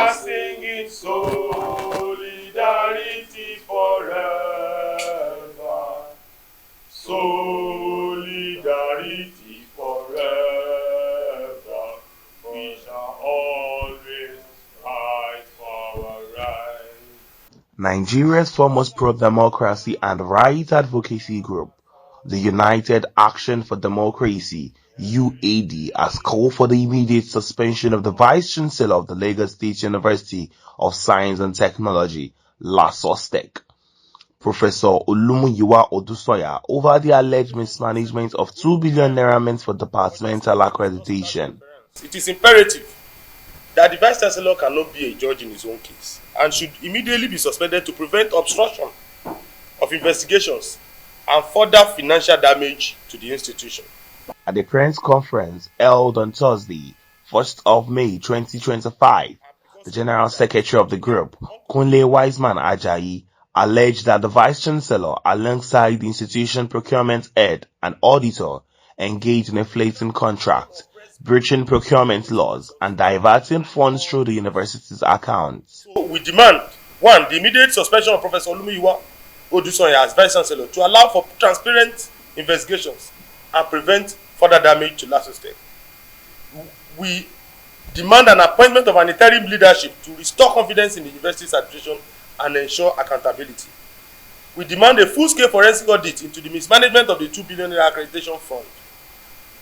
are singing solidarity forever. Solidarity forever. We shall always fight for our rights. Nigeria's foremost pro-democracy and rights advocacy group, the United Action for Democracy (UAD), has called for the immediate suspension of the Vice Chancellor of the Lagos State University of Science and Technology (LASUSTECH), Professor Olumuyiwa Odusoya, over the alleged mismanagement of 2 billion naira meant for departmental accreditation. It is imperative that the Vice Chancellor cannot be a judge in his own case and should immediately be suspended to prevent obstruction of investigations and further financial damage to the institution. At a press conference held on Thursday, 1st of May 2025, the General Secretary of the group, Kunle Wiseman Ajayi, alleged that the Vice Chancellor, alongside the institution procurement head and auditor, engaged in inflating contracts, breaching procurement laws, and diverting funds through the university's accounts. So we demand, 1, the immediate suspension of Professor Olumuyiwa Odusoya as Vice Chancellor to allow for transparent investigations and prevent further damage to LASUSTECH. We demand an appointment of an interim leadership to restore confidence in the university's administration and ensure accountability. We demand a full-scale forensic audit into the mismanagement of the 2 billion naira accreditation fund.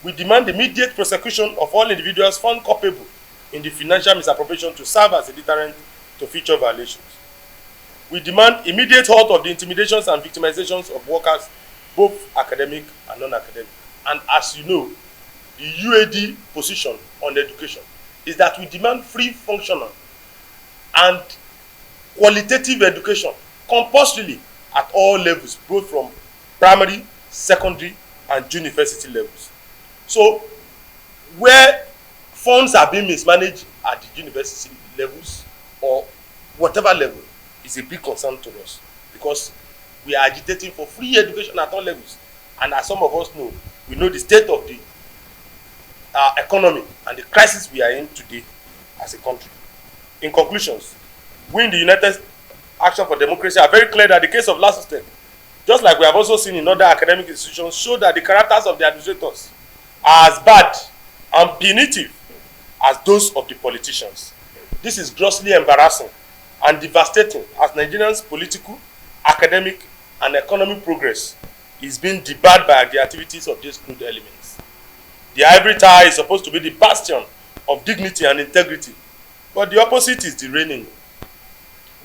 We demand immediate prosecution of all individuals found culpable in the financial misappropriation to serve as a deterrent to future violations. We demand immediate halt of the intimidations and victimizations of workers, both academic and non-academic. And as you know, the UAD position on education is that we demand free, functional, and qualitative education compulsorily at all levels, both from primary, secondary, and university levels. So, where funds are being mismanaged at the university levels or whatever level is a big concern to us, because we are agitating for free education at all levels. And as some of us know, we know the state of the economy and the crisis we are in today as a country. In conclusions, we in the United Action for Democracy are very clear that the case of LASUSTECH, just like we have also seen in other academic institutions, show that the characters of the administrators are as bad and punitive as those of the politicians. This is grossly embarrassing and devastating as Nigerians' political, academic, and economic progress is being debarred by the activities of these crude elements. The ivory tower is supposed to be the bastion of dignity and integrity, but the opposite is the reigning.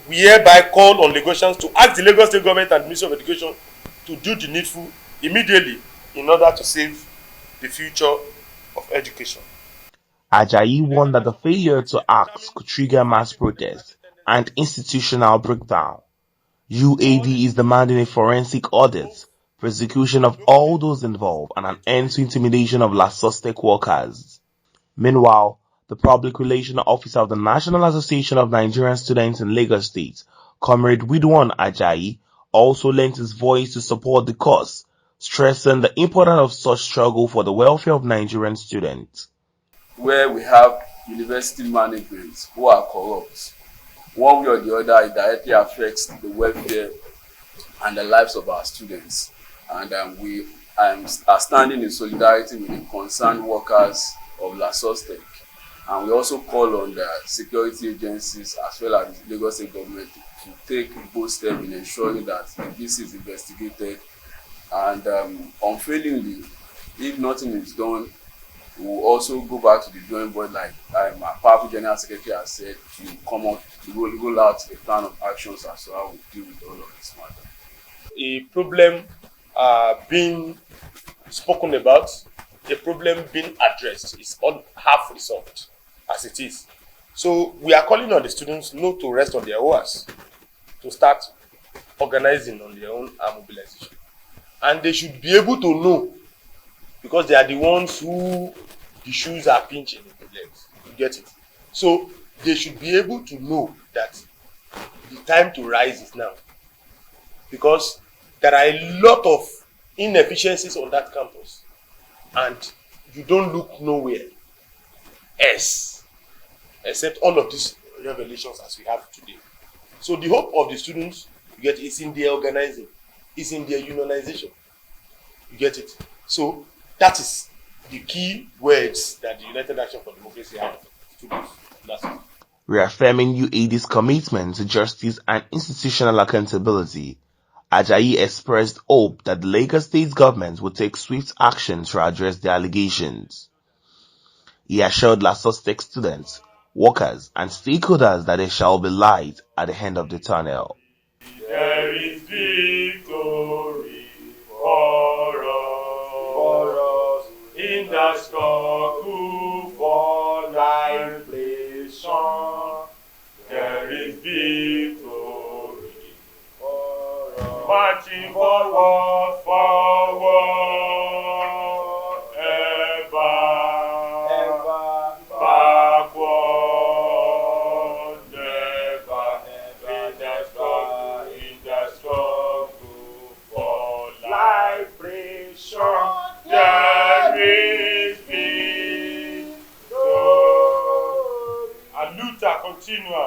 We hereby call on Lagosians to ask the Lagos State Government and Ministry of Education to do the needful immediately in order to save the future of education. Ajayi warned that the failure to act could trigger mass protests and institutional breakdown. UAD is demanding a forensic audit, prosecution of all those involved, and an end to intimidation of LASUSTECH workers. Meanwhile, the Public Relations Officer of the National Association of Nigerian Students in Lagos State, Comrade Widwan Ajayi, also lent his voice to support the cause, stressing the importance of such struggle for the welfare of Nigerian students. Where we have university management who are corrupt, one way or the other, it directly affects the welfare and the lives of our students. And we are standing in solidarity with the concerned workers of LASUSTECH. And we also call on the security agencies as well as the Lagos State government to take both steps in ensuring that this is investigated. And unfailingly, if nothing is done, we will also go back to the drawing board, like our powerful General Secretary has said, to come out, to roll out a plan of actions as to how we deal with all of this matter. A problem being spoken about, a problem being addressed is all half resolved as it is. So we are calling on the students not to rest on their oars, to start organizing on their own mobilization. And they should be able to know, because they are the ones who the shoes are pinching in the legs. You get it? So they should be able to know that the time to rise is now. Because there are a lot of inefficiencies on that campus. And you don't look nowhere else except all of these revelations as we have today. So the hope of the students, you get, is in their organizing, is in their unionization. You get it? So that is the key words that the United Action for Democracy have to do. Reaffirming UAD's commitment to justice and institutional accountability, Ajayi expressed hope that the Lagos State government would take swift action to address the allegations. He assured LASUSTECH students, workers, and stakeholders that there shall be light at the end of the tunnel. There is victory for us in the struggle for liberation. There is victory for us. Marching forward, ever backward, never. In the struggle for liberation, there is victory. A luta continua.